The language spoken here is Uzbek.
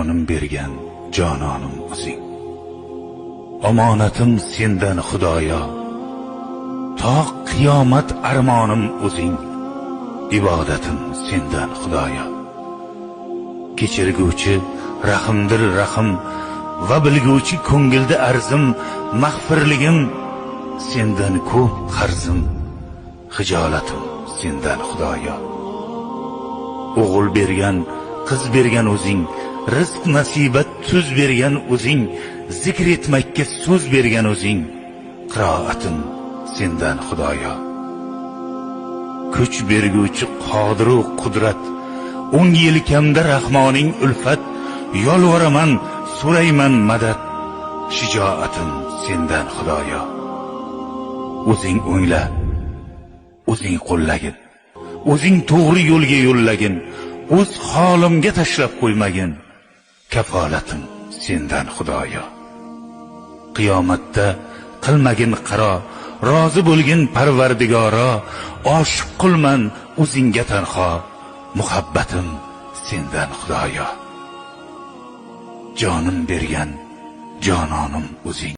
jonim bergan jononim o'zing. Omonatim sendan Xudoyo, to qiyomat armonim o'zing. Ibodatim sendan Xudoyo. Kechirguvchi rahimdir rahim va bilguvchi ko'ngilda arzim, mag'firligim sendan ko'p qarzim. Xijolatim sendan Xudoyo. O'g'il bergan, qiz bergan o'zing, rizq nasibat tuz bergan o'zing, zikr etmakka so'z bergan o'zing. Qiroatim sendan Xudoyo. Kuch berguvchi qodir va qudrat, 10 yelkamda rahmoning ulfat, yolvoraman, so'rayman madad. Shijoatim sendan Xudoyo. O'zing o'ngla, o'zing qo'llagin, o'zing to'g'ri yo'lga yo'llagin, o'z holimga tashlab qo'ymagin. Kafolatim sendan Xudoyo. Qiyomatda qilmagin qaro, rozi bo'lgin Parvardigoro. Oshiq qilman o'zingga tanho, muhabbatim sendan Xudoyo. Jonim bergan jononim o'zing.